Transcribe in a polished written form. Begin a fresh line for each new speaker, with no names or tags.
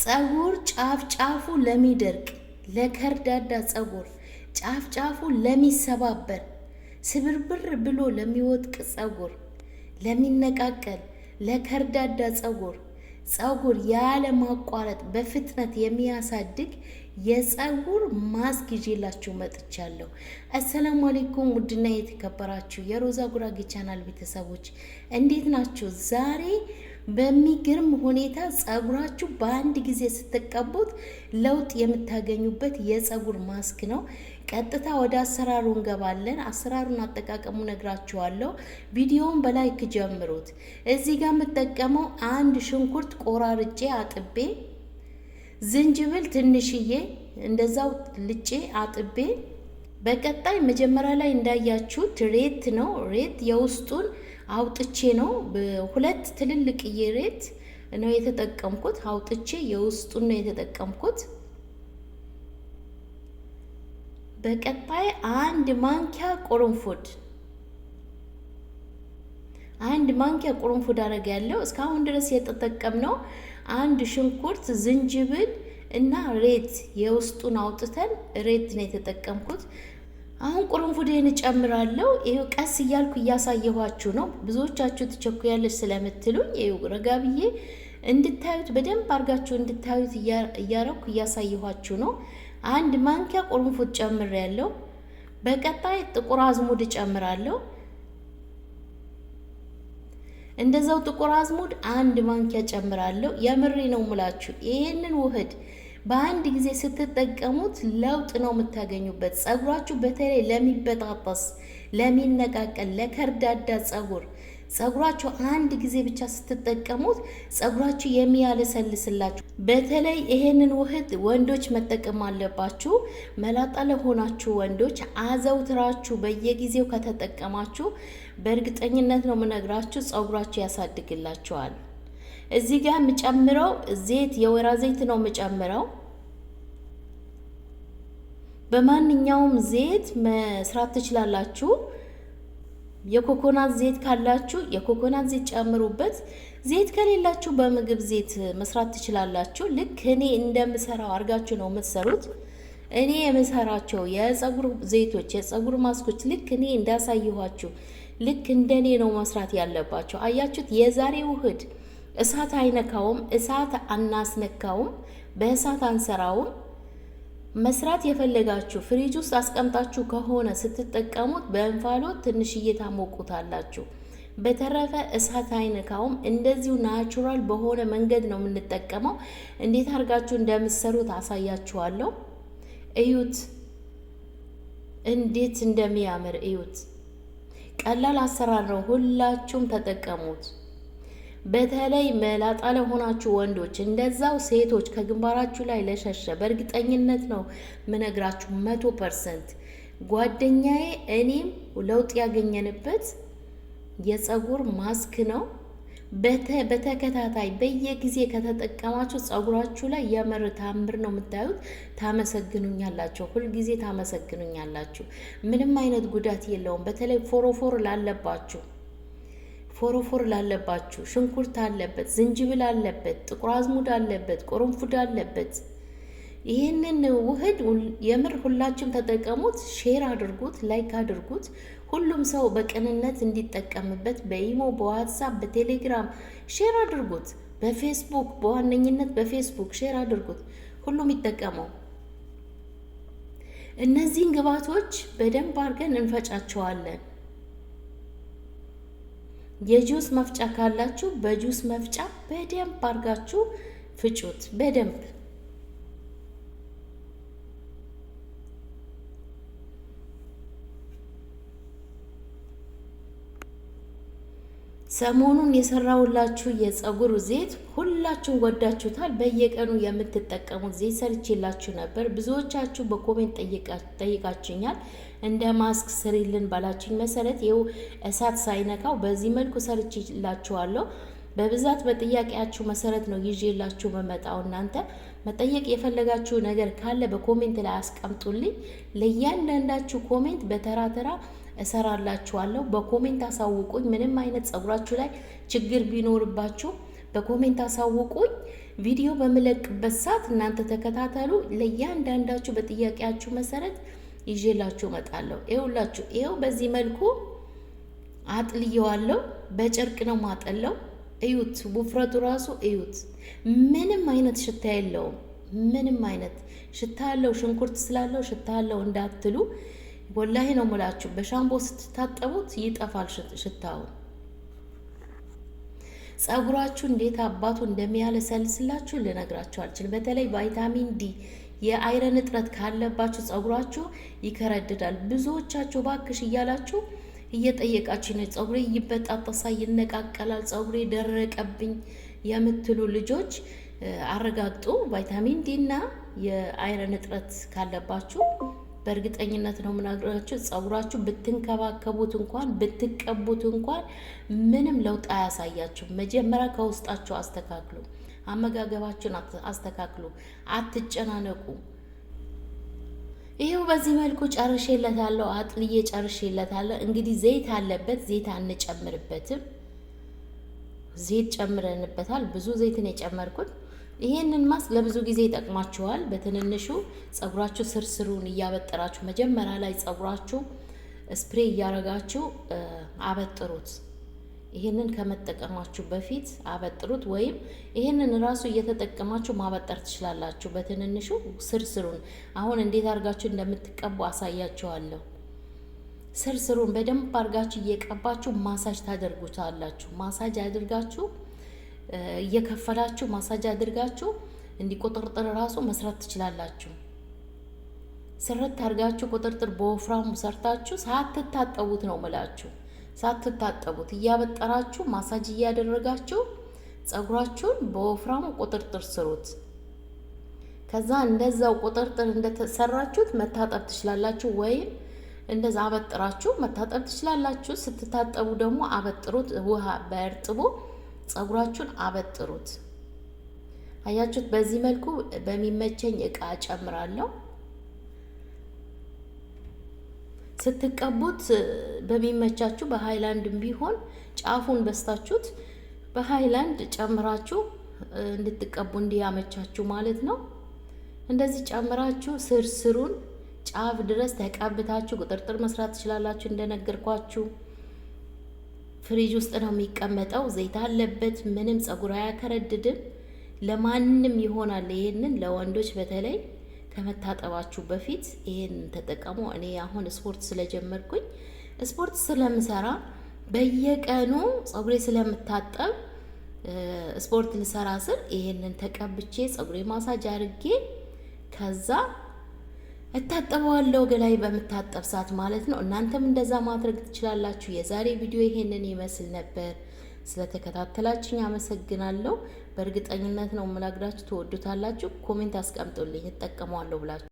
ፀጉር ጫፍ ጫፉ ለሚደርቅ ለከርዳዳ ፀጉር ጫፍ ጫፉ ለሚሰባበር ስብርብር ብሎ ለሚወድቅ ፀጉር ለሚነቃቀል ለከርዳዳ ፀጉር ያለ ማቋረጥ በፍጥነት የሚያሳድግ የፀጉር ማስክ ይዤላችሁ መጥቻለሁ። አሰላሙ አለይኩም ውድና የተከበራችሁ የሮዛ ጉራጌ ቻናል ቤተሰቦች እንዴት ናችሁ? ዛሬ በሚገርም ሁኔታ ፀጉራችሁ በአንድ ጊዜ ስትቀቡት ለውጥ የምታገኙበት የፀጉር ማስክ ነው። ቀጥታ ወደ አሰራሩ እንገባለን። አሰራሩን አጠቃቀሙ ነግራችኋለሁ። ቪዲዮውን በላይክ ጀምሩት። እዚህ ጋር የምጠቀመው አንድ ሽንኩርት ቆራርጬ አጥቤ፣ ዝንጅብል ትንሽዬ እንደዛው ልጬ አጥቤ፣ በቀጣይ መጀመሪያ ላይ እንዳያችሁት ሬት ነው። ሬት የውስጡን አውጥቼ ነው። ሁለት ትልልቅዬ ሬት ነው የተጠቀምኩት። አውጥቼ የውስጡን ነው የተጠቀምኩት። በቀጣይ አንድ ማንኪያ ቁርንፉድ አደርጋለሁ። እስካሁን ድረስ የተጠቀምነው አንድ ሽንኩርት፣ ዝንጅብል እና ሬት የውስጡን አውጥተን ሬት ነው የተጠቀምኩት። አሁን ቁርንፉዴን እጨምራለሁ። ይሄው ቀስ እያልኩ እያሳየኋችሁ ነው። ብዙዎቻችሁ ትቸኩያለሽ ስለምትሉኝ ይሄው ረጋ ብዬ እንድታዩት በደንብ አድርጋችሁ እንድታዩት እያረኩ እያሳየኋችሁ ነው። አንድ ማንኪያ ቁርንፉድ ጨምሬያለሁ። በቀጣይ ጥቁር አዝሙድ ጨምራለሁ። እንደዛው ጥቁር አዝሙድ አንድ ማንኪያ ጨምራለሁ። የምሬ ነው ሙላችሁ። ይሄንን ውህድ በአንድ ጊዜ ስትጠቀሙት ለውጥ ነው የምታገኙበት። ፀጉራችሁ በተለይ ለሚበጣጠስ፣ ለሚነቃቀል፣ ለከርዳዳ ፀጉራችሁ አንድ ጊዜ ብቻ ስትጠቀሙት ፀጉራችሁ የሚያለሰልስላችሁ። በተለይ ይሄንን ውህድ ወንዶች መጠቀም አለባችሁ። መላጣ ለሆናችሁ ወንዶች አዘውትራችሁ በየጊዜው ከተጠቀማችሁ በእርግጠኝነት ነው የምነግራችሁ ፀጉራችሁ ያሳድግላችኋል። እዚህ ጋር የምጨምረው ዘይት የወይራ ዘይት ነው የምጨምረው። በማንኛውም ዘይት መስራት ትችላላችሁ። የኮኮናት ዘይት ካላችሁ የኮኮናት ዘይት ጨምሩበት። ዘይት ከሌላችሁ በምግብ ዘይት መስራት ትችላላችሁ። ልክ እኔ እንደምሰራው አድርጋችሁ ነው የምትሰሩት። እኔ የምሰራቸው የፀጉር ዘይቶች፣ የፀጉር ማስኮች ልክ እኔ እንዳሳየኋችሁ ልክ እንደኔ ነው መስራት ያለባቸው። አያችሁት? የዛሬ ውህድ እሳት አይነካውም፣ እሳት አናስነካውም፣ በእሳት አንሰራውም። መስራት የፈለጋችሁ ፍሪጅ ውስጥ አስቀምጣችሁ ከሆነ ስትጠቀሙት በእንፋሎት ትንሽዬ ታሞቁታላችሁ። በተረፈ እሳት አይነካውም። እንደዚሁ ናቹራል በሆነ መንገድ ነው የምንጠቀመው። እንዴት አድርጋችሁ እንደምትሰሩት አሳያችኋለሁ። እዩት እንዴት እንደሚያምር እዩት። ቀላል አሰራር ነው። ሁላችሁም ተጠቀሙት። በተለይ መላጣ ለሆናችሁ ወንዶች እንደዛው ሴቶች ከግንባራችሁ ላይ ለሸሸ በእርግጠኝነት ነው ምነግራችሁ 100% ጓደኛዬ እኔም ለውጥ ያገኘንበት የፀጉር ማስክ ነው። በተከታታይ በየጊዜ ከተጠቀማችሁ ፀጉራችሁ ላይ የምር ታምር ነው የምታዩት። ታመሰግኑኛላችሁ፣ ሁልጊዜ ታመሰግኑኛላችሁ። ምንም አይነት ጉዳት የለውም። በተለይ ፎሮፎር ላለባችሁ ሽንኩርት አለበት፣ ዝንጅብል አለበት፣ ጥቁር አዝሙድ አለበት፣ ቁርንፉድ አለበት። ይህንን ውህድ የምር ሁላችሁም ተጠቀሙት። ሼር አድርጉት፣ ላይክ አድርጉት። ሁሉም ሰው በቅንነት እንዲጠቀምበት በኢሞ፣ በዋትሳፕ፣ በቴሌግራም ሼር አድርጉት። በፌስቡክ በዋነኝነት በፌስቡክ ሼር አድርጉት። ሁሉም ይጠቀመው። እነዚህን ግብአቶች በደንብ አድርገን እንፈጫቸዋለን። የጁስ መፍጫ ካላችሁ በጁስ መፍጫ በደንብ አድርጋችሁ ፍጩት። በደንብ ሰሞኑን የሰራውላችሁ የፀጉር ዘይት ሁላችሁም ወዳችሁታል። በየቀኑ የምትጠቀሙት ዘይት ሰርቼላችሁ ነበር። ብዙዎቻችሁ በኮሜንት ጠይቃችሁኛል። እንደ ማስክ ስሪልን ባላችሁኝ መሰረት ይኸው እሳት ሳይነካው በዚህ መልኩ ሰርቼላችኋለሁ። በብዛት በጥያቄያችሁ መሰረት ነው ይዤላችሁ መመጣው። እናንተ መጠየቅ የፈለጋችሁ ነገር ካለ በኮሜንት ላይ አስቀምጡልኝ። ለእያንዳንዳችሁ ኮሜንት በተራ እሰራላችኋለሁ። በኮሜንት አሳውቁኝ። ምንም አይነት ፀጉራችሁ ላይ ችግር ቢኖርባችሁ በኮሜንት አሳውቁኝ። ቪዲዮ በምለቅበት ሰዓት እናንተ ተከታተሉ። ለእያንዳንዳችሁ በጥያቄያችሁ መሰረት ይዤላችሁ እመጣለሁ። ይኸውላችሁ፣ ይኸው በዚህ መልኩ አጥልየዋለሁ። በጨርቅ ነው ማጠለው። እዩት፣ ውፍረቱ ራሱ እዩት። ምንም አይነት ሽታ የለውም። ምንም አይነት ሽታ ያለው ሽንኩርት ስላለው ሽታ ያለው እንዳትሉ፣ ወላሂ ነው ሙላችሁ። በሻምፖ ስትታጠቡት ይጠፋል ሽታው። ጸጉራችሁ እንዴት አባቱ እንደሚያለሰልስላችሁ ልነግራችሁ አልችልም። በተለይ ቫይታሚን ዲ የአይረን እጥረት ካለባችሁ ጸጉራችሁ ይከረድዳል። ብዙዎቻችሁ ባክሽ እያላችሁ እየጠየቃችሁ ነው። ጸጉሬ ይበጣጠሳል፣ ይነቃቀላል፣ ጸጉሬ ደረቀብኝ የምትሉ ልጆች አረጋግጡ። ቫይታሚን ዲ እና የአይረን እጥረት ካለባችሁ በእርግጠኝነት ነው የምናግራችሁ፣ ጸጉራችሁ ብትንከባከቡት እንኳን ብትቀቡት እንኳን ምንም ለውጥ አያሳያችሁ። መጀመሪያ ከውስጣችሁ አስተካክሉ፣ አመጋገባችሁን አስተካክሉ፣ አትጨናነቁ። ይሄው በዚህ መልኩ ጨርሼለታለሁ፣ አጥልዬ ጨርሼለታለሁ። እንግዲህ ዘይት አለበት፣ ዘይት አንጨምርበትም። ዘይት ጨምረንበታል። ብዙ ዘይትን የጨመርኩት ይሄንን ማስ ለብዙ ጊዜ ይጠቅማችኋል። በትንንሹ ጸጉራችሁ ስርስሩን እያበጠራችሁ መጀመሪያ ላይ ጸጉራችሁ ስፕሬ እያረጋችሁ አበጥሩት። ይሄንን ከመጠቀማችሁ በፊት አበጥሩት፣ ወይም ይሄንን ራሱ እየተጠቀማችሁ ማበጠር ትችላላችሁ። በትንንሹ ስርስሩን አሁን እንዴት አድርጋችሁ እንደምትቀቡ አሳያችኋለሁ። ስርስሩን በደንብ አድርጋችሁ እየቀባችሁ ማሳጅ ታደርጉታላችሁ። ማሳጅ አድርጋችሁ እየከፈላችሁ ማሳጅ አድርጋችሁ እንዲቆጥርጥር ራሱ መስራት ትችላላችሁ። ስርት አድርጋችሁ ቁጥርጥር በወፍራሙ ሰርታችሁ ሳትታጠቡት ነው ምላችሁ፣ ሳትታጠቡት እያበጠራችሁ ማሳጅ እያደረጋችሁ ጸጉራችሁን በወፍራሙ ቁጥርጥር ስሩት። ከዛ እንደዛው ቁጥርጥር እንደተሰራችሁት መታጠብ ትችላላችሁ፣ ወይም እንደዛ አበጥራችሁ መታጠብ ትችላላችሁ። ስትታጠቡ ደግሞ አበጥሩት፣ ውሃ በእርጥቡ ጸጉራችሁን አበጥሩት። አያችሁት? በዚህ መልኩ በሚመቸኝ እቃ ጨምራለሁ። ስትቀቡት በሚመቻችሁ በሃይላንድም ቢሆን ጫፉን በስታችሁት በሃይላንድ ጨምራችሁ እንድትቀቡ እንዲያመቻችሁ ማለት ነው። እንደዚህ ጨምራችሁ ስርስሩን ጫፍ ድረስ ተቀብታችሁ ቁጥርጥር መስራት ትችላላችሁ። እንደነገርኳችሁ ፍሪጅ ውስጥ ነው የሚቀመጠው። ዘይት አለበት። ምንም ጸጉር አያከረድድም። ለማንም ይሆናል። ይሄንን ለወንዶች በተለይ ከመታጠባችሁ በፊት ይሄንን ተጠቀሙ። እኔ አሁን ስፖርት ስለጀመርኩኝ ስፖርት ስለምሰራ በየቀኑ ጸጉሬ ስለምታጠብ ስፖርት ልሰራ ስል ይሄንን ተቀብቼ ጸጉሬ ማሳጅ አድርጌ ከዛ እታጠበዋለሁ ገላይ በምታጠብ ሰዓት ማለት ነው። እናንተም እንደዛ ማድረግ ትችላላችሁ። የዛሬ ቪዲዮ ይሄንን ይመስል ነበር። ስለተከታተላችሁኝ አመሰግናለሁ። በእርግጠኝነት ነው የምላግራችሁ ትወዱታላችሁ። ኮሜንት አስቀምጡልኝ እጠቀመዋለሁ ብላችሁ